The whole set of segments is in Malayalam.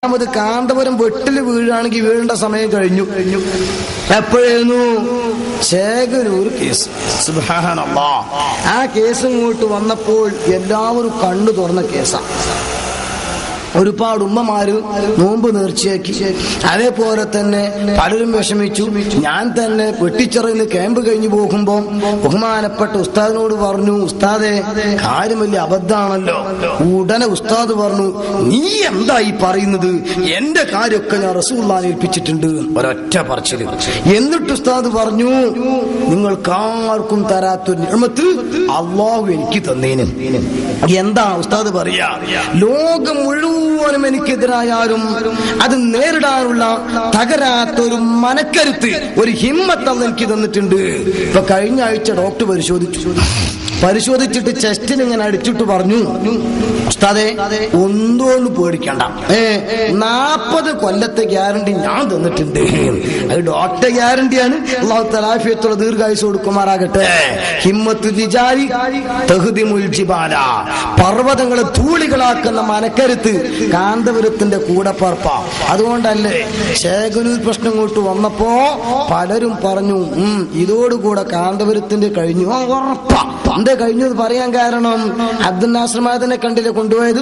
രണ്ടാമത് കാന്തപുരം വെട്ടില് വീഴാണെങ്കിൽ വീഴേണ്ട സമയം കഴിഞ്ഞു. എപ്പോഴായിരുന്നു? ചേകനൂർ കേസ്. സുബ്ഹാനല്ലാഹ്. ആ കേസ് ഇങ്ങോട്ട് വന്നപ്പോൾ എല്ലാവരും കണ്ണു തുറന്ന കേസാണ്. ഒരുപാട് ഉമ്മമാര് നോമ്പ് നേർച്ചയാക്കി. അതേപോലെ തന്നെ പലരും വിഷമിച്ചു. ഞാൻ തന്നെ വെട്ടിച്ചിറന്ന് ക്യാമ്പ് കഴിഞ്ഞു പോകുമ്പോ ബഹുമാനപ്പെട്ട ഉസ്താദിനോട് പറഞ്ഞു, ഉസ്താദെ കാര്യം വലിയ അബദ്ധാണല്ലോ. ഉടനെ ഉസ്താദ് പറഞ്ഞു, നീ എന്താ ഈ പറയുന്നത്? എന്റെ കാര്യമൊക്കെ ഞാൻ റസൂലുള്ളാഹിനെ ഏൽപ്പിച്ചിട്ടുണ്ട്. ഒരൊറ്റ പറച്ചില്. എന്നിട്ട് ഉസ്താദ് പറഞ്ഞു, നിങ്ങൾക്കാർക്കും തരാത്തൊരു നിഅമത്ത് അല്ലാഹു എനിക്ക് തന്നേനും. എന്താ ഉസ്താദ് പറയാ? ലോകം മുഴുവനും എനിക്കെതിരായാലും അത് നേരിടാനുള്ള തകരാത്തൊരു മനക്കരുത്ത്, ഒരു ഹിമ്മത്ത് അല്ലാഹു എനിക്ക് തന്നിട്ടുണ്ട്. ഇപ്പൊ കഴിഞ്ഞ ആഴ്ച ഡോക്ടർ പരിശോധിച്ചിട്ട് ചെസ്റ്റിന് ഇങ്ങനെ അടിച്ചിട്ട് പറഞ്ഞു, ഉസ്താദേ ഒന്നും പേടിക്കണ്ട, 40 കൊല്ലത്തെ ഗ്യാരണ്ടി ഞാൻ തന്നിട്ടുണ്ട്. അത് ഡോക്ടർ ഗ്യാരണ്ടിയാണ്. അല്ലാഹു തആല ആഫിയത്തുള്ള ദീർഘായുസ് കൊടുക്കുമാറാകട്ടെ. ഹിമ്മത്ത് റിജാലി തഹ്ദിമുൽ ജിബാല, പർവ്വതങ്ങളെ ധൂളികളാക്കുന്ന മനക്കരുത്ത് കാന്തപുരത്തിന്റെ കൂടെ പറപ്പ. അതുകൊണ്ടല്ലേ ചേകനൂർ പ്രശ്നം ഇങ്ങോട്ട് വന്നപ്പോ പലരും പറഞ്ഞു, ഇതോടുകൂടെ കാന്തപുരത്തിന്റെ കഴിഞ്ഞു. ഉറപ്പാ എന്താ കഴിഞ്ഞത് പറയാൻ കാരണം, അബ്ദുൽ നാസർ മഅദനെ കണ്ടില്ലേ കൊണ്ടുപോയത്?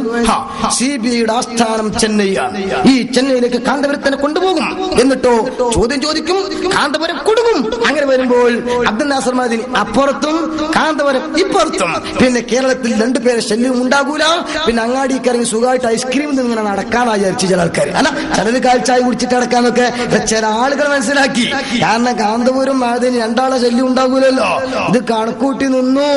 CBIയുടെ ആസ്ഥാനം ചെന്നൈയാണ്. ഈ ചെന്നൈയിലേക്ക് കാന്തപുരത്തിനെ കൊണ്ടുപോകും. എന്നിട്ടോ ചോദ്യം ചോദിക്കും, കാന്തപുരം കൊടുക്കും. അങ്ങനെ വരുമ്പോൾ അബ്ദുൽ നാസർ മഅദനി അപ്പുറത്തും കാന്തപുരം ഇപ്പുറത്തും. പിന്നെ കേരളത്തിൽ 2 പേരെ ശല്യം ഉണ്ടാകൂല. പിന്നെ അങ്ങാടിക്ക് ഇറങ്ങി സുഖമായിട്ട് ഐസ്ക്രീം ഇങ്ങനെ നടക്കാനായി വിചാരിച്ചു ചില ആൾക്കാർ. അല്ല, ചിലര് കാൽച്ചായ കുടിച്ചിട്ട് നടക്കാന്നൊക്കെ ചില ആളുകൾ മനസ്സിലാക്കി. കാരണം കാന്തപുരം മഅദനി 2 ആളെ ശല്യം ഉണ്ടാകൂലല്ലോ. ഇത് കണക്കൂട്ടി നിന്നു.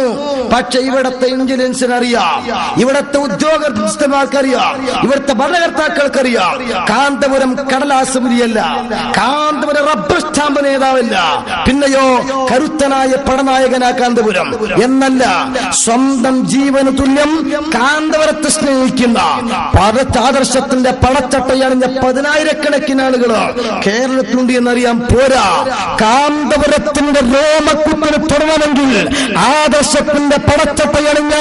പക്ഷെ ഇവിടത്തെ ഇന്റലിജൻസിനറിയാം, ഇവിടത്തെ ഉദ്യോഗസ്ഥന്മാർക്കറിയാം, ഇവിടുത്തെ ഭരണകർത്താക്കൾക്കറിയാം, കാന്തപുരം കടലാസുപുരിയല്ല, കാന്തപുരം റബ്ബർ സ്റ്റാമ്പ് നേതാവല്ല, പിന്നെയോ കരുത്തനായ പടനായകനാ കാന്തപുരം എന്നല്ല. സ്വന്തം ജീവന് തുല്യം കാന്തപുരത്തെ സ്നേഹിക്കുന്ന ആദർശത്തിന്റെ പടച്ചട്ടയണിഞ്ഞ 10,000-കണക്കിന് ആളുകൾ കേരളത്തിലുണ്ട് എന്നറിയാൻ പോരാ. കാന്തപുരത്തിന്റെ രോമക്കുത്തിന് തുടരണമെങ്കിൽ ആദർശത്തിന്റെ പടച്ചട്ടയണിഞ്ഞ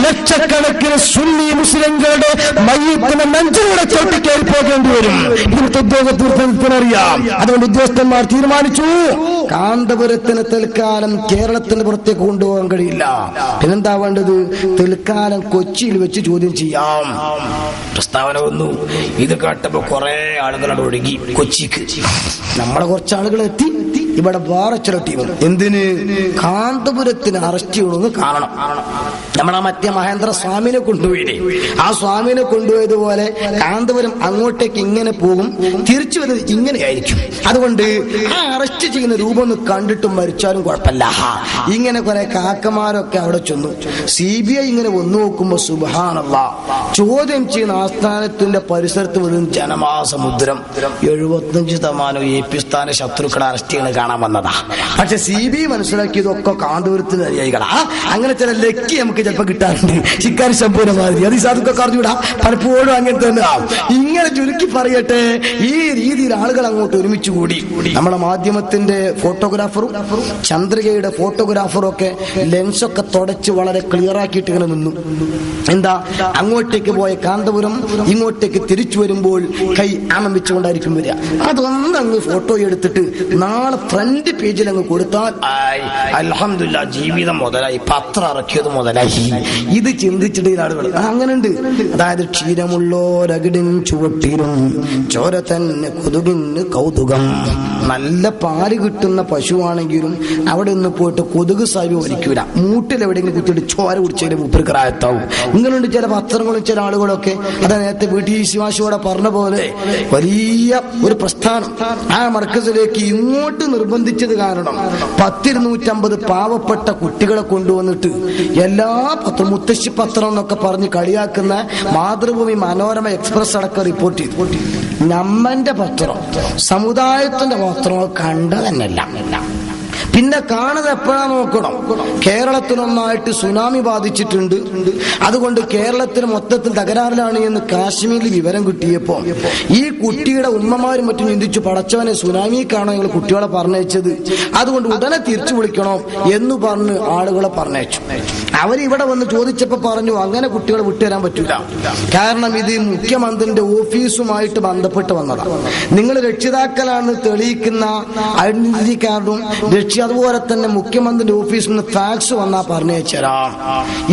ലക്ഷക്കണക്കിന് സുന്നി മുസ്ലിങ്ങളുടെ മയ്യത്തിന് നെഞ്ചിലൂടെ ചോട്ടിക്കേറി പോകേണ്ടി വരും. ഇവിടുത്തെ ഉദ്യോഗസ്ഥർക്കറിയാം. അതുകൊണ്ട് ഉദ്യോഗസ്ഥന്മാർ തീരുമാനിച്ചു, കാന്തപുരത്തിന് തൽക്കാലം കേരളത്തിന് പുറത്തേക്ക് കൊണ്ടുപോകാൻ കഴിയില്ല. പിന്നെന്താ വേണ്ടത്? തൽക്കാലം കൊച്ചിയിൽ വെച്ച് ചോദ്യം ചെയ്യാം. പ്രസ്താവന വന്നു. ഇത് കേട്ടപ്പോ കുറെ ആളുകളോട് ഒഴുകി കൊച്ചിക്ക്. നമ്മളെ കുറച്ച് ആളുകൾ എത്തി. ഇവിടെ വേറെ ചില ടീം എന്തിന് കാന്തപുരത്തിന് അറസ്റ്റ് ചെയ്യണമെന്ന് കാണണം. നമ്മളെ മറ്റേ മഹേന്ദ്ര സ്വാമിനെ കൊണ്ടുപോയില്ലേ, ആ സ്വാമിനെ കൊണ്ടുപോയതുപോലെ കാന്തപുരം അങ്ങോട്ടേക്ക് ഇങ്ങനെ പോകും, തിരിച്ചു വരുന്നത് ഇങ്ങനെയായിരിക്കും. അതുകൊണ്ട് ആ അറസ്റ്റ് ചെയ്യുന്ന രൂപം ഒന്ന് കണ്ടിട്ടും മരിച്ചാലും കുഴപ്പമില്ല. ഇങ്ങനെ കുറെ കാക്കമാരൊക്കെ അവിടെ ചെന്നു. CBI ഇങ്ങനെ വന്നു നോക്കുമ്പോ സുബ്ഹാനല്ലാഹ്, ചോദ്യം ചെയ്യുന്ന ആസ്ഥാനത്തിന്റെ പരിസരത്ത് മുഴുവൻ ജനമാസമുദ്രം. 75% AP സ്ഥാന ശത്രുക്കളെ അറസ്റ്റ് ചെയ്യണ കാണാൻ വന്നതാ. പക്ഷെ CBI മനസ്സിലാക്കിയതൊക്കെ കാന്തപുരത്തിന് അനുയായികളാ. അങ്ങനെ ചില ലക്കി നമുക്ക് ചിലപ്പോൾ കിട്ടാറുണ്ട്. ശിക്കാരി ശമ്പൂര മാതിരി അത് സാധുക്കൊക്കെ അറിഞ്ഞുകൂടാ. പലപ്പോഴും അങ്ങനെ തന്നെ. ഇങ്ങനെ ചുരുക്കി പറയട്ടെ, ഈ രീതിയിൽ ആളുകൾ അങ്ങോട്ട് ഒരുമിച്ച് കൂടി. നമ്മുടെ മാധ്യമത്തിന്റെ ഫോട്ടോഗ്രാഫറും ചന്ദ്രികയുടെ ഫോട്ടോഗ്രാഫറും ഒക്കെ ലെൻസൊക്കെ തുടച്ച് വളരെ ക്ലിയർ ആക്കിയിട്ട് ഇങ്ങനെ നിന്നു. എന്താ, അങ്ങോട്ടേക്ക് പോയ കാന്തപുരം ഇങ്ങോട്ടേക്ക് തിരിച്ചു വരുമ്പോൾ കൈ ആമം വെച്ചുകൊണ്ടായിരിക്കും വരിക. അതൊന്നങ്ങ് ഫോട്ടോ എടുത്തിട്ട് നാളെ ഫ്രണ്ട് പേജിൽ അങ്ങ് കൊടുത്താൽ അൽഹംദുലില്ലാഹ് ജീവിതം മുതലായി, പത്രം ഇറക്കിയത് മുതലായി. ഇത് ചിന്തിച്ചിട്ട് ആളുകൾ അങ്ങനെയുണ്ട്. അതായത് ക്ഷീരമുള്ളോരകിടിൻ ചുവട്ടിലും ചോര തന്നെ കൊതുകിന് കൗതുകം. നല്ല പാല് കിട്ടുന്ന പശുവാണെങ്കിലും അവിടെ നിന്ന് പോയിട്ട് കൊതുക് സാരി ഒലിക്കൂല. മൂട്ടിലെവിടെയെങ്കിലും കുത്തിയിട്ട് ചോര കുടിച്ചതിന്റെ മൂപ്പർക്കറായത്താവും. ഇങ്ങനെയുണ്ട് ചില പത്രങ്ങളും ചില ആളുകളൊക്കെ. അതാ നേരത്തെ വീട്ടിൽ ശിവാശിയോടെ പറഞ്ഞ പോലെ വലിയ ഒരു പ്രസ്ഥാനം ആ മർക്കസിലേക്ക് ഇങ്ങോട്ട് നിർബന്ധിച്ചത് കാരണം 10-250 പാവപ്പെട്ട കുട്ടികളെ കൊണ്ടുവന്നിട്ട് എല്ലാ പത്രം, മുത്തശ്ശി പത്രം എന്നൊക്കെ പറഞ്ഞ് കളിയാക്കുന്ന മാതൃഭൂമി, മനോരമ, എക്സ്പ്രസ് അടക്കം റിപ്പോർട്ട് ചെയ്തു. നമ്മന്റെ പത്രം, സമുദായത്തിന്റെ പത്രം കണ്ടു തന്നെയല്ല. പിന്നെ കാണുന്നത് എപ്പോഴാ നോക്കണം. കേരളത്തിനൊന്നായിട്ട് സുനാമി ബാധിച്ചിട്ടുണ്ട്, അതുകൊണ്ട് കേരളത്തിന് മൊത്തത്തിൽ തകരാറിലാണ് എന്ന് കാശ്മീരിൽ വിവരം കിട്ടിയപ്പോ ഈ കുട്ടിയുടെ ഉമ്മമാരും മറ്റും ചിന്തിച്ചു, പടച്ചവനെ സുനാമിക്കാണോ നിങ്ങൾ കുട്ടികളെ പറഞ്ഞയച്ചത്, അതുകൊണ്ട് ഉടനെ തിരിച്ചു വിളിക്കണം എന്ന് പറഞ്ഞ് ആളുകളെ പറഞ്ഞയച്ചു. അവരിവിടെ വന്ന് ചോദിച്ചപ്പോ പറഞ്ഞു അങ്ങനെ കുട്ടികളെ വിട്ടുതരാൻ പറ്റൂല. കാരണം ഇത് മുഖ്യമന്ത്രിന്റെ ഓഫീസുമായിട്ട് ബന്ധപ്പെട്ട് വന്നതാണ്. നിങ്ങൾ രക്ഷിതാക്കളാണ് തെളിയിക്കുന്ന ഐഡന്റിറ്റി കാർഡും അതുപോലെ തന്നെ മുഖ്യമന്ത്രിന്റെ ഓഫീസിൽ നിന്ന് ഫാക്സ് വന്നാ പറഞ്ഞുതരാം.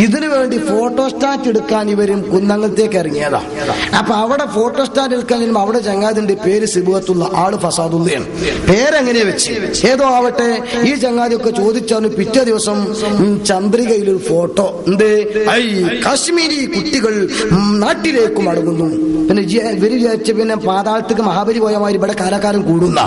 ഇതിനു വേണ്ടി ഫോട്ടോസ്റ്റാറ്റ് എടുക്കാൻ ഇവരും കുന്നങ്ങത്തേക്ക് ഇറങ്ങിയതാ. അപ്പൊ അവിടെ ഫോട്ടോസ്റ്റാറ്റ് എടുക്കാൻ ചെല്ലുമ്പോൾ അവിടെ ചങ്ങാതിന്റെ പേര് സിബുഅത്തുള്ള, ആള് ഫസാദുള്ളയാണ്. പേരെങ്ങനെ വെച്ച് ഏതോ ആവട്ടെ, ഈ ചങ്ങാതിയൊക്കെ ചോദിച്ചാൽ പിറ്റേ ദിവസം ചന്ദ്രികയിൽ ഒരു ഫോട്ടോ എന്ത് കാശ്മീരി കുട്ടികൾ നാട്ടിലേക്ക് മടങ്ങുന്നു. പിന്നെ ഇവര് വിചാരിച്ച പിന്നെ പാതാളത്തേക്ക് മഹാബലി പോയ മാതിരി ഇവിടെ കാലക്കാലം കൂടുന്ന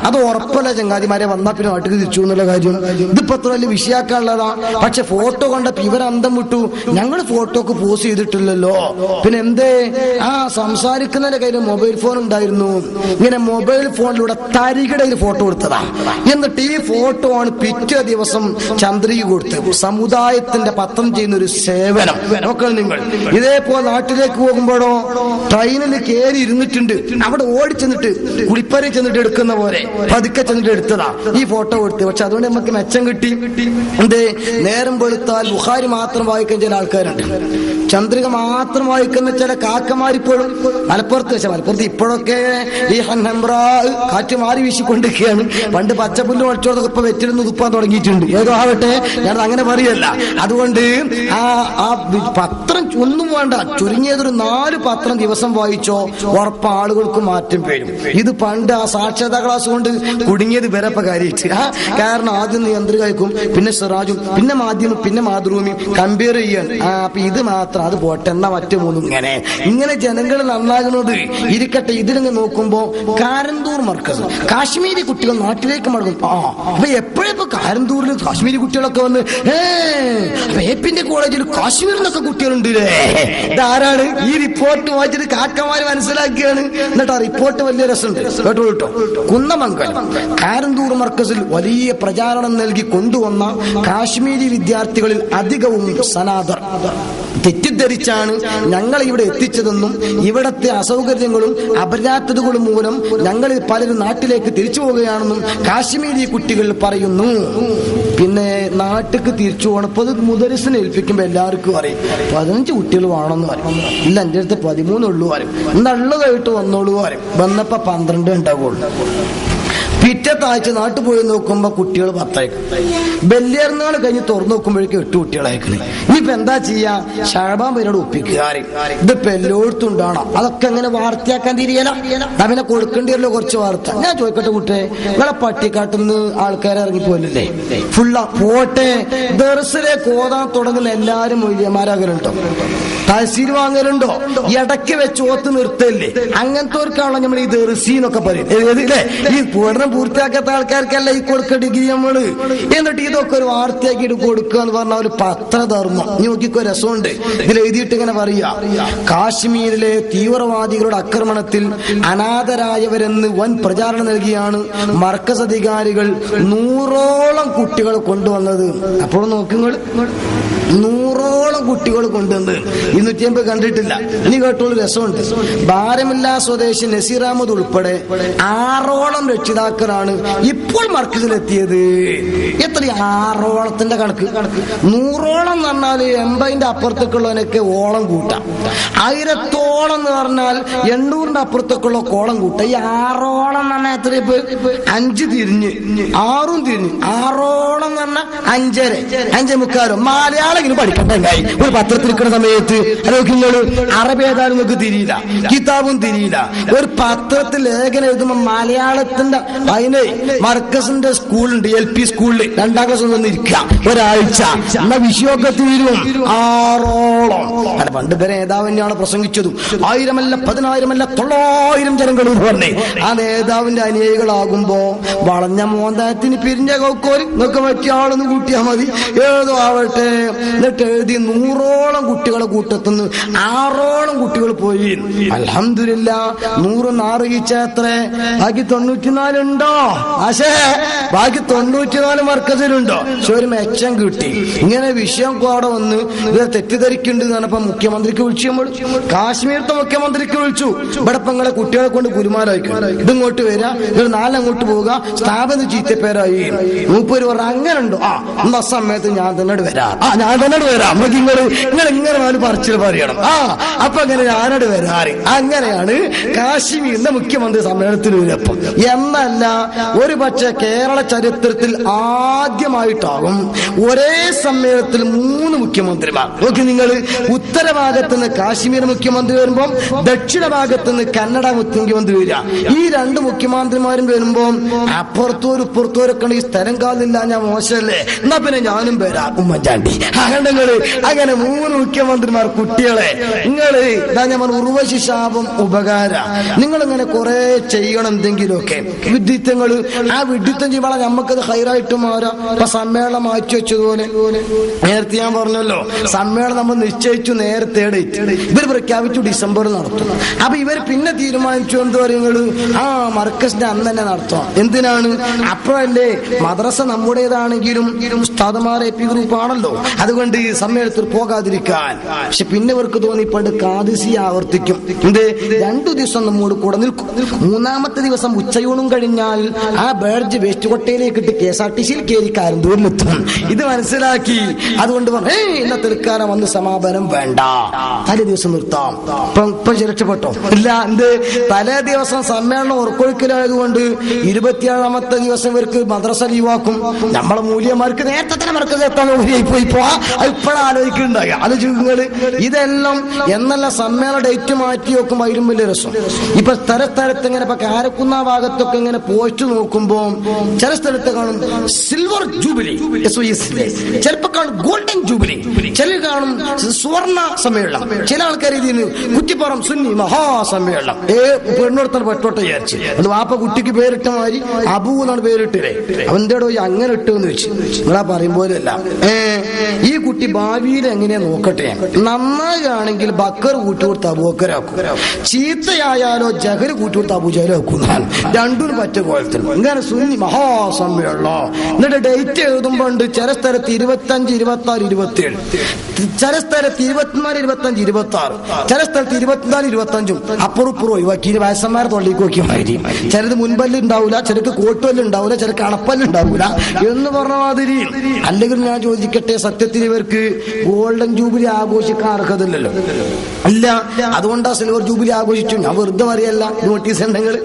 അത് ഉറപ്പല്ല. ചങ്ങാതിമാരെ വന്നാ പിന്നെ നാട്ടിൽ തിരിച്ചു എന്നുള്ള കാര്യം ഇതിപ്പോ അത്ര വലിയ വിഷയാക്കാനുള്ളതാ. പക്ഷെ ഫോട്ടോ കണ്ടപ്പോ ഇവർ അന്തം വിട്ടു. ഞങ്ങൾ ഫോട്ടോക്ക് പോസ്റ്റ് ചെയ്തിട്ടില്ലല്ലോ. പിന്നെ എന്തേ ആ സംസാരിക്കുന്നതിന്റെ കയ്യിൽ മൊബൈൽ ഫോൺ ഉണ്ടായിരുന്നു. ഇങ്ങനെ മൊബൈൽ ഫോണിലൂടെ തരികിടെ ഫോട്ടോ എടുത്തതാ. എന്നിട്ട് ഈ ഫോട്ടോ ആണ് പിറ്റേ ദിവസം ചന്ദ്രിക കൊടുത്ത് സമുദായത്തിന്റെ പത്രം ചെയ്യുന്ന ഒരു സേവനം നോക്കണം നിങ്ങൾ. ഇതേപോലെ നാട്ടിലേക്ക് പോകുമ്പോഴോ ട്രെയിനിൽ കയറി ഇരുന്നിട്ടുണ്ട്, അവിടെ ഓടിച്ചെന്നിട്ട് കുളിപ്പറി ചെന്നിട്ട് എടുക്കുന്ന പോലെ പതുക്കെ ചെന്നിട്ട് എടുത്തതാ ഈ ഫോട്ടോ കൊടുത്ത്. പക്ഷെ അതുകൊണ്ട് നമുക്ക് മെച്ചം കിട്ടി. എന്തേ നേരം വെളുത്താൽ ബുഖാരി മാത്രം വായിക്കുന്ന ചില ആൾക്കാരുണ്ട്, ചന്ദ്രിക മാത്രം വായിക്കുന്ന ചില കാക്കമാരിപ്പോഴും മലപ്പുറത്ത് വെച്ചാൽ മലപ്പുറത്ത് ഇപ്പോഴൊക്കെ ഈ കാറ്റ് മാറി വീശിക്കൊണ്ടിരിക്കുകയാണ്. പണ്ട് പച്ചപ്പുല്ല് മുളച്ചോടൊക്കെ ഇപ്പൊ വെച്ചിരുന്ന് തുപ്പാൻ തുടങ്ങിയിട്ടുണ്ട്. ഏതോ ആവട്ടെ, ഞാൻ അങ്ങനെ പറയല്ല. അതുകൊണ്ട് ആ പത്രം ഒന്നും വേണ്ട, ചുരുങ്ങിയതൊരു 4 പത്രം ദിവസം വായിച്ചോ ഉറപ്പ് ആളുകൾക്ക് മാറ്റം വരും. ഇത് പണ്ട് ആ സാക്ഷരതാ ക്ലാസ് കൊണ്ട് കുടുങ്ങിയത് വരപ്പ കാര്യമായിട്ട്. കാരണം ആദ്യം യന്ത്രികൾക്കും പിന്നെ സിറാജും പിന്നെ മാധ്യമം പിന്നെ മാതൃഭൂമിയും കമ്പയർ ചെയ്യാൻ. അപ്പൊ ഇത് മാത്രം അത് പോട്ടെ എന്നാ മറ്റു മൂന്നും ഇങ്ങനെ ജനങ്ങൾ നന്നാകുന്നത് ഇരിക്കട്ടെ. ഇതിലങ്ങ് നോക്കുമ്പോ കാരന്തൂർ മർക്കസ് കാശ്മീരി കുട്ടികൾ നാട്ടിലേക്ക് മടങ്ങും. അപ്പൊ എപ്പോഴിപ്പോ കാരന്തൂരിൽ കാശ്മീരി കുട്ടികളൊക്കെ വന്ന് ഏപ്പിന്റെ കോളേജിൽ കാശ്മീരിൽ നിന്നൊക്കെ കുട്ടികളുണ്ട്. ഇതാരാണ് ഈ റിപ്പോർട്ട് വായിച്ചിട്ട് കാക്കമാര് മനസ്സിലാക്കിയാണ്. എന്നിട്ട് ആ റിപ്പോർട്ട് വലിയ രസമുണ്ട് കേട്ടോ കേട്ടോ. കുന്നമംഗലം കാരന്തൂർ മർക്കസിൽ വലിയ പ്രചാരണം നൽകി കൊണ്ടുവന്ന കാശ്മീരി വിദ്യാർത്ഥികളിൽ അധികവും സനാതർ തെറ്റിദ്ധരിച്ചാണ് ഞങ്ങൾ ഇവിടെ എത്തിച്ചതെന്നും ഇവിടത്തെ അസൗകര്യങ്ങളും അപര്യാപ്തതകളും മൂലം ഞങ്ങളിൽ പലരും നാട്ടിലേക്ക് തിരിച്ചു പോവുകയാണെന്നും കാശ്മീരി കുട്ടികൾ പറയുന്നു. പിന്നെ നാട്ടിലേക്ക് തിരിച്ചു പോകണപ്പോൾ മുദരിസിനെ ഏൽപ്പിക്കുമ്പോ എല്ലാവർക്കും അറിയും 15 കുട്ടികൾ വേണമെന്ന് പറയും. ഇല്ല, എൻ്റെ അടുത്ത് 13 ഉള്ളൂ പറയും. നല്ലതായിട്ട് വന്നോളൂ പറയും. വന്നപ്പോ 12 ഉണ്ടാവുള്ളൂ. പിറ്റത്തെ ആഴ്ച നാട്ടിൽ പോയി നോക്കുമ്പോ കുട്ടികൾ 10 ബല്യർന്നാൾ കഴിഞ്ഞ് തുറന്നു നോക്കുമ്പോഴേക്കും 8 കുട്ടികളയക്കണേ. ഇനിയിപ്പോ എന്താ ചെയ്യാ? ഷാബാൻ പേരോട് ഒപ്പിക്കുക. ഇതിപ്പോ എല്ലായിടത്തും ഉണ്ടാണോ? അതൊക്കെ എങ്ങനെ വാർത്തയാക്കാൻ തിരിയല? അവനെ കൊടുക്കേണ്ടിയല്ലോ കുറച്ച് വാർത്ത. ഞാൻ ചോദിക്കട്ടെ കുട്ടിയെ, നിങ്ങളെ പട്ടിക്കാട്ടിന്ന് ആൾക്കാരെ ഇറങ്ങിപ്പോയില്ലേ? ഫുള്ള പോട്ടെ. ദർസിലേക്ക് ഓതാൻ തുടങ്ങുന്ന എല്ലാരും മൊയ്ലിയന്മാരാകലുണ്ടോ? തഹസീൽ വാങ്ങലുണ്ടോ? ഇടയ്ക്ക് വെച്ച് ഓത്ത് നിർത്തല്ലേ? അങ്ങനത്തെവർക്കാണല്ലോ നമ്മൾ ഈ ദർസി എന്നൊക്കെ പറയും. ഈ പഠനം പൂർത്തിയാക്കാത്ത ആൾക്കാർക്കല്ല ഈ കൊടുക്ക ഡിഗ്രി നമ്മള്. എന്നിട്ട് ഇതൊക്കെ ഒരു വാർത്തയാക്കിയിട്ട് കൊടുക്കുക എന്ന് പറഞ്ഞ ഒരു പത്രധർമ്മം. നോക്കിക്കോ, രസമുണ്ട്. ഇതിൽ എഴുതിയിട്ട് ഇങ്ങനെ പറയാ, കാശ്മീരിലെ തീവ്രവാദികളുടെ ആക്രമണത്തിൽ അനാഥരായവരെന്ന് വൻ പ്രചാരണം നൽകിയാണ് മർക്കസ് അധികാരികൾ 100ഓളം കുട്ടികൾ കൊണ്ടുവന്നത്. അപ്പോൾ നോക്കുങ്ങൾ 100ഓളം കുട്ടികൾ കൊണ്ടുവന്നത് 250 കണ്ടിട്ടില്ല. ഇനി കേട്ടോളൂ, രസമുണ്ട്. ഭാരമില്ലാ സ്വദേശി നസീർ അഹമ്മദ് ഉൾപ്പെടെ 6ഓളം രക്ഷിതാക്കളാണ് ഇപ്പോൾ മർക്കസിലെത്തിയത്. എത്ര 6ഓളത്തിന്റെ കണക്ക്? 100ഓളം എന്ന് പറഞ്ഞാൽ 80ന്റെ അപ്പുറത്തേക്കുള്ളവനൊക്കെ ഓളം കൂട്ടാം. 1000ഓളം എന്ന് പറഞ്ഞാൽ 800ന്റെ അപ്പുറത്തേക്കുള്ള കോളം കൂട്ടാം. ഈ 6ഓളം എന്ന് പറഞ്ഞാൽ എത്ര? 5 തിരിഞ്ഞ് 6ഉം തിരിഞ്ഞ് 6ഓളം എന്ന് പറഞ്ഞാൽ 5.5 5.25 മലയാളം ഇങ്ങനെ പഠിക്കണ്ടായി. ഒരു പത്രത്തിൽ നിൽക്കുന്ന സമയത്ത് നിങ്ങൾ അറബി ഏതായാലും നിങ്ങൾക്ക് തിരിയില്ല, കിതാബും തിരിയില്ല. ഒരു പത്രത്തിൽ ലേഖനം എഴുതുമ്പോ മലയാളത്തിന്റെ അതിന് മർക്കസിന്റെ സ്കൂളുണ്ട്, LP സ്കൂളിൽ 2ാം ക്ലാസ് ഒന്ന് ഇരിക്കാം ഒരാഴ്ച, എന്നാ വിഷയമൊക്കെ തീരും. 6ഓളം. അല്ല, പണ്ട് പേരെ നേതാവ് തന്നെയാണ് പ്രസംഗിച്ചതും. 1000 10,000 900 ജനങ്ങൾ പറഞ്ഞേ. ആ നേതാവിന്റെ അനുയായികളാകുമ്പോ വളഞ്ഞ മോന്തായത്തിന് പിരിഞ്ഞ കൗക്കോല് നിങ്ങൾക്ക് പറ്റിയ ആളൊന്ന് കൂട്ടിയാൽ മതി. ഏതോ ആവട്ടെ. എന്നിട്ട് എഴുതി 100ഓളം കുട്ടികളെ കൂട്ടത്തുനിന്ന് 6ഓളം കുട്ടികൾ പോയി. അൽഹംദുലില്ലാ 100 അറിയിച്ച എത്ര? ബാക്കി 94 ഉണ്ട്. ഉണ്ടോ? പക്ഷേ ബാക്കി 94 മർക്കസിലുണ്ടോ? പക്ഷെ ഒരു മെച്ചം കിട്ടി. ഇങ്ങനെ വിഷയം അവിടെ വന്ന് ഇത് തെറ്റിദ്ധരിക്കുന്നുണ്ട് എന്ന് പറഞ്ഞപ്പോ മുഖ്യമന്ത്രിക്ക് വിളിച്ചു. നമ്മൾ കാശ്മീരത്തെ മുഖ്യമന്ത്രിക്ക് വിളിച്ചു. ഇവിടെ പെങ്ങളെ കുട്ടികളെ കൊണ്ട് ഗുരുമാരായിക്കും, ഇതിങ്ങോട്ട് വരിക, ഇത് നാലങ്ങോട്ട് പോവുക, സ്ഥാപനം ചീത്തപ്പേരായി. മൂപ്പര് പറഞ്ഞു അങ്ങനെ ഉണ്ടോ? എന്നാ സമയത്ത് ഞാൻ തന്നെ വരാം. ഞാൻ തന്നെ വരാം. നമുക്ക് നിങ്ങൾ ഇങ്ങനെ നാല് പറച്ചിൽ പറയണം. അപ്പൊ അങ്ങനെ ഞാനോട് വരാറ്. അങ്ങനെയാണ് കാശ്മീരിന്റെ മുഖ്യമന്ത്രി സമ്മേളനത്തിൽ വരപ്പം. എന്നല്ല, ഒരു പക്ഷെ കേരള ചരിത്രത്തിൽ ആദ്യമായിട്ടാകും ഒരേ സമ്മേളനത്തിൽ 3 മുഖ്യമന്ത്രിമാർ. നോക്കി നിങ്ങൾ, ഉത്തരഭാഗത്ത് നിന്ന് കാശ്മീർ മുഖ്യമന്ത്രി വരുമ്പോ ദക്ഷിണ ഭാഗത്ത് നിന്ന് കന്നഡ മുഖ്യമന്ത്രി വരിക. ഈ 2 മുഖ്യമന്ത്രിമാരും വരുമ്പോ അപ്പുറത്തോരും ഇപ്പുറത്തോരൊക്കെ ഈ സ്ഥലം കാലില്ല, ഞാൻ മോശമല്ലേ, എന്നാ പിന്നെ ഞാനും വരാം ഉമ്മൻചാണ്ടി. അങ്ങനെ 3 മുഖ്യമന്ത്രിമാർ. കുട്ടികളെ നിങ്ങള് ഇതാ ഞാൻ ഉർവശി ശാപം ഉപകാര. നിങ്ങളിങ്ങനെ കുറെ ചെയ്യണം എന്തെങ്കിലുമൊക്കെ വിഡിത്തങ്ങള്. ആ വിഡിത്തം ചെയ്യുമ്പോൾ നമുക്കത് ഹൈറായിട്ട് മാറാം. ഇപ്പൊ സമ്മേളനം മാറ്റി വെച്ചതുപോലെ നേരത്തെ ഞാൻ പറഞ്ഞല്ലോ, സമ്മേളനം നമ്മൾ നിശ്ചയിച്ചു നേരത്തെ ഡേറ്റ്. ഇവർ പ്രഖ്യാപിച്ചു ഡിസംബറിൽ നടത്തും. അപ്പൊ ഇവർ പിന്നെ തീരുമാനിച്ചു എന്ത് പറയുന്നത്, മർക്കസിന്റെ അന്ന് തന്നെ നടത്താം. എന്തിനാണ്? അപ്പോഴല്ലേ മദ്രസ നമ്മുടേതാണെങ്കിലും ഉസ്താദുമാരെ എപി ഗ്രൂപ്പ് ആണല്ലോ, അതുകൊണ്ട് ഈ സമ്മേളനത്തിൽ പോകാതിരിക്കാൻ. പക്ഷെ പിന്നെ ഇവർക്ക് തോന്നി പണ്ട് കാദിസി ആവർത്തിക്കും. എന്ത് 2 ദിവസം നമ്മോട് കൂടെ നിൽക്കും. 3-ാമത്തെ ദിവസം ഉച്ചയൂണും കഴിഞ്ഞാൽ ആ ബേഡ്ജ് വേസ്റ്റ് കൊട്ടയിലേക്ക് ഇട്ട് KSRTC കയറി കാരന്തൂരിലെത്തും. ഇത് മനസ്സിലാക്കി. അതുകൊണ്ട് ഇന്നത്തെ തൽക്കാലം വന്ന് സമാപനം വേണ്ട, തലേ ദിവസം നിർത്താം. ഇപ്പം രക്ഷപ്പെട്ടോ? ഇല്ല. എന്ത് തലേ ദിവസം സമ്മേളനം ഉറക്കൊഴുക്കലായതുകൊണ്ട് 27-ാമത്തെ ദിവസം ഇവർക്ക് മദ്രസ ലീവാക്കും. നമ്മളെ മൂല്യന്മാർക്ക് നേരത്തെ തന്നെ മർക്കസ് എത്താൻ ഇപ്പോഴാലോചിക്കുന്നുണ്ടാകുക. അത് ചുരുങ്ങള് ഇതെല്ലാം എന്നല്ല സമ്മേളന ഡേറ്റ് മാറ്റി വെക്കുമ്പോ അതിലും വലിയ രസം. ഇപ്പൊ സ്ഥലത്ത് ഇങ്ങനെ ഇപ്പൊ കാരക്കുന്ന ഭാഗത്തൊക്കെ ഇങ്ങനെ പോസ്റ്റ് നോക്കുമ്പോ ചില സ്ഥലത്ത് കാണും സിൽവർ ജൂബിലി, ചിലപ്പോ കാണും ഗോൾഡൻ ജൂബിലി, ചിലർ കാണും സുവർണ സമ്മേളനം, ചില ആൾക്കാർ ഇതിന് കുറ്റിപ്പുറം സുന്നി മഹാസമ്മേളനം. പെണ്ണോടത്താണ് പെട്ടോട്ടെ വിചാരിച്ചു. അത് വാപ്പ കുട്ടിക്ക് പേരിട്ട മാതിരി അബു എന്നാണ് പേരിട്ടില്ലേ. അവന്റെ അങ്ങനെ ഇട്ടെന്ന് വെച്ച് നിങ്ങളാ പറയും പോലെയല്ല. ഈ കുട്ടി ഭാവിയിൽ എങ്ങനെയാ നോക്കട്ടെ. നന്നാകുകയാണെങ്കിൽ ബക്കർ കൂട്ടുകൊടുത്ത് അബൂബക്കറാക്കും, ചീത്തയായാലോ ജഹര് കൂട്ടുകൊടുത്ത് അബൂജഹലാക്കും. രണ്ടും പറ്റ കോലത്തിൽ ഇങ്ങനെ സുന്നി മഹാസമ്മേളനം. എന്നിട്ട് ഡേറ്റ് എഴുതുമ്പോ ഉണ്ട് ചില സ്ഥലത്ത് 25, 26, 27, ചില സ്ഥലത്ത് 24, 25, 26, ചില സ്ഥലത്ത് 24, 25 അപ്പുറപ്പുറം ഒഴിവാക്കി വയസ്സന്മാരെ തൊള്ളിക്ക് നോക്കിയ മാതിരി. ചിലത് മുൻപല്ല് ഉണ്ടാവില്ല, ചിലക്ക് കോട്ടുപല്ല് ഉണ്ടാവില്ല, ചിലക്ക് അണപ്പല്ല് ഉണ്ടാവില്ല എന്ന് പറഞ്ഞ മാതിരി. അല്ലെങ്കിൽ ഞാൻ ചോദിക്കട്ടെ, സത്യത്തിൽ ഇവർക്ക് ഗോൾഡൻ ജൂബിലി ആഘോഷിക്കാൻ അർഹതയില്ലല്ലോ. ഇല്ല, അതുകൊണ്ടാ സിൽവർ ജൂബിലി ആഘോഷിച്ചു. ഞാൻ വെറുതെ പറയല്ല. നോട്ടീസ് ഉണ്ടെങ്കിൽ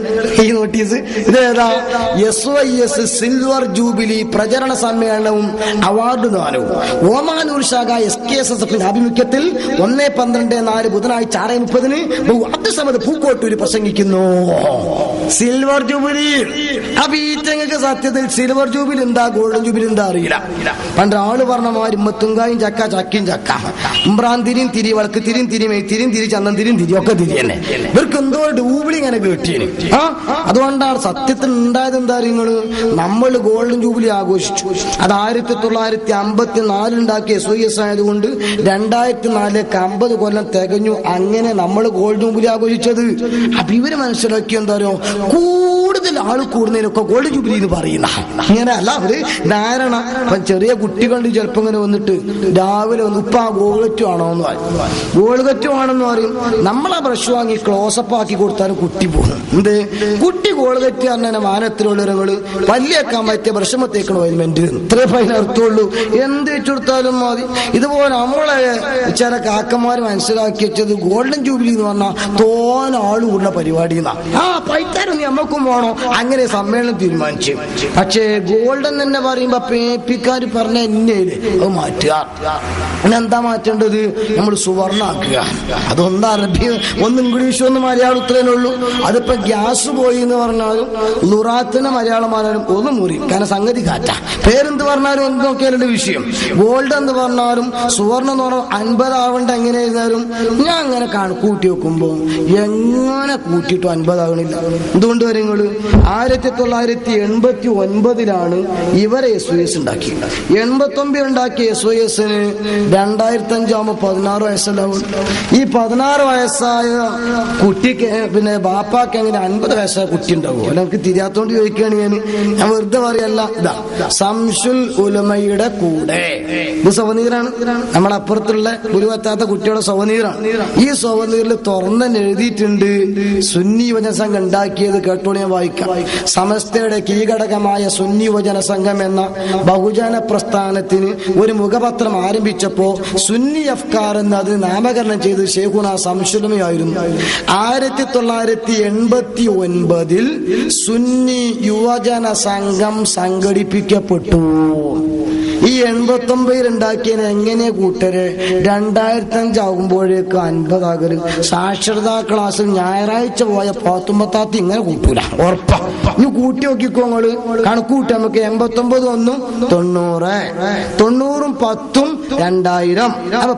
ഈ നോട്ടീസ് ഇതേതാ? SYS സിൽവർ ജൂബിലി പ്രചരണ സമ്മേളനവും അവാർഡ് ദാനവും ഓമാനൂർ ശാഖ SKSSF ആഭിമുഖ്യത്തിൽ 1-12-4 ബുധനാഴ്ച 6:30 അബ്ദുസമദ് പൂക്കോട്ടൂര് പ്രസംഗിക്കുന്നു. Silver jubilee. അപ്പൊ ഈ തെങ്ങൾക്ക് സത്യത്തിൽ സിൽവർ ജൂബിലി എന്താ ഗോൾഡൻ ജൂബിലി എന്താ അറിയില്ല. പണ്ട് ആള് പറഞ്ഞ മാതിരി ഉമ്മത്തുങ്കായും ചക്ക, ചക്കയും ചക്ക, ഉമ്രാൻ തിരിയും തിരി, വളക്ക് തിരിയും തിരി, തിരിയും തിരി, ചന്ദൻ തിരിയും തിരി ഒക്കെ തിരി തന്നെ. ഇവർക്ക് എന്തോ ഡൂബിളി ഇങ്ങനെ കേട്ടിന്. അതുകൊണ്ടാണ് സത്യത്തിൽ ഉണ്ടായത്. എന്താ നിങ്ങള്, നമ്മൾ ഗോൾഡൻ ജൂബിലി ആഘോഷിച്ചു. അത് 1954 ഉണ്ടാക്കിയ SYS ആയതുകൊണ്ട് 2004 50 കൊല്ലം തികഞ്ഞു. അങ്ങനെ നമ്മൾ ഗോൾഡൻ ജൂബിലി ആഘോഷിച്ചത്. അപ്പൊ ഇവര് മനസ്സിലാക്കി എന്താ പറയുക, കൂടുതൽ ആൾ കൂടുന്നതിനൊക്കെ ഗോൾഡൻ ജൂബിലി എന്ന് പറയുന്ന ഇങ്ങനെ അല്ല. അവര് ധാരണ. ഇപ്പം ചെറിയ കുട്ടികളുടെ ചിലപ്പോ ഇങ്ങനെ വന്നിട്ട് രാവിലെ വന്ന് ഇപ്പൊ ആ ഗോൾഗറ്റ് ആണോ എന്ന് പറയും. ഗോൾഗറ്റ് ആണെന്ന് പറയും. നമ്മളാ ബ്രഷ് വാങ്ങി ക്ലോസപ്പ് ആക്കി കൊടുത്താലും കുട്ടി പോകും. എന്ത് കുട്ടി ഗോൾഗറ്റ് പറഞ്ഞ മാനത്തിലുള്ളവരുകള് പല്ലിയേക്കാൻ പറ്റിയ ബ്രഷമത്തേക്കണ ഓയിൽമെന്റ് ഇത്രേ അതിനർത്ഥമുള്ളൂ. എന്ത് വെച്ചുകൊടുത്താലും മതി. ഇതുപോലെ നമ്മളെ ചില കാക്കന്മാർ മനസ്സിലാക്കി വെച്ചത് ഗോൾഡൻ ജൂബിലി എന്ന് പറഞ്ഞാൽ തോനാള് കൂടുന്ന പരിപാടി എന്നാ. പൈത്താരൊന്നും നമ്മക്കും വേണോ, അങ്ങനെ സമ്മേളനം തീരുമാനിച്ചു. പക്ഷേ ഗോൾഡൻ തന്നെ പറയുമ്പോ പേപ്പിക്കാർ പറഞ്ഞ എന്നെയില് അത് മാറ്റുക. എന്താ മാറ്റേണ്ടത്? നമ്മൾ സുവർണ ആക്കുക. അതൊന്ന് അറബി, ഒന്ന് ഇംഗ്ലീഷ്, ഒന്ന് മലയാളത്തിലേ ഉള്ളൂ. അതിപ്പോ ഗ്യാസ് പോയി എന്ന് പറഞ്ഞാലും ലുറാത്തിന് മലയാളം പറഞ്ഞാലും ഒന്ന് മുറി. കാരണം സംഗതി കാറ്റ. പേരെന്ത് പറഞ്ഞാലും ഒന്ന് നോക്കിയാലുള്ള വിഷയം. ഗോൾഡ് എന്ന് പറഞ്ഞാലും സുവർണം എന്ന് പറഞ്ഞാൽ 50 ആവേണ്ട എങ്ങനെ എഴുതാലും ഞാൻ അങ്ങനെ കൂട്ടി വെക്കുമ്പോ എങ്ങനെ കൂട്ടിയിട്ടും 50 ആകണില്ല. എന്തുകൊണ്ട് വരുന്നത്? 1989 ഇവരെ SYS ഉണ്ടാക്കി. 89 ഉണ്ടാക്കിയ SYSന് 2005 ആകുമ്പോ 16 വയസ്സല്ലാവും. ഈ 16 വയസ്സായ കുട്ടിക്ക് പിന്നെ ബാപ്പാക്ക് എങ്ങനെ 50 വയസ്സായ കുട്ടി ഉണ്ടാവുമോ? അല്ലെങ്കിൽ തിരിയാത്തോണ്ട് ചോദിക്കുകയാണ് ഞാൻ വെറുതെ പറയല്ല. ഇതാ സംശുൽ ഉലമയുടെ കൂടെ ഇത് സവനീറാണ്, നമ്മളപ്പുറത്തുള്ള ഗുരുവെത്താത്ത കുട്ടിയുടെ സവനീറാണ്. ഈ സവനീറിൽ തുറന്ന് എഴുതിയിട്ടുണ്ട്, സുന്നി യുവജന സംഘം ഉണ്ടാക്കിയത് കേട്ടോളി ഞാൻ വായിക്കാം. സമസ്തയുടെ കീഴടകമായ സുന്നി യുവജന സംഘം എന്ന ബഹുജന പ്രസ്ഥാനത്തിന് ഒരു മുഖപത്രം ആരംഭിച്ചപ്പോ സുന്നി അഫ്കാർ എന്നത് നാമകരണം ചെയ്ത് ശൈഖുനാ സംശുലമയായിരുന്നു. 1989 സുന്നി യുവജന സംഘം സംഘടിപ്പിക്കപ്പെട്ടു. ഈ 89 ഉണ്ടാക്കിയതിന് എങ്ങനെയാ കൂട്ടര് 2005 ആകുമ്പോഴേക്ക് 50 ആകല്. സാക്ഷരതാ ക്ലാസ്സിൽ ഞായറാഴ്ച പോയ 19 ഇങ്ങനെ കൂട്ടൂല, ഉറപ്പാ. ഇനി കൂട്ടി നോക്കിക്കോ നിങ്ങള്, കണക്ക് കൂട്ടി നമുക്ക്. 89 1 90, 90 10 2000. അപ്പൊ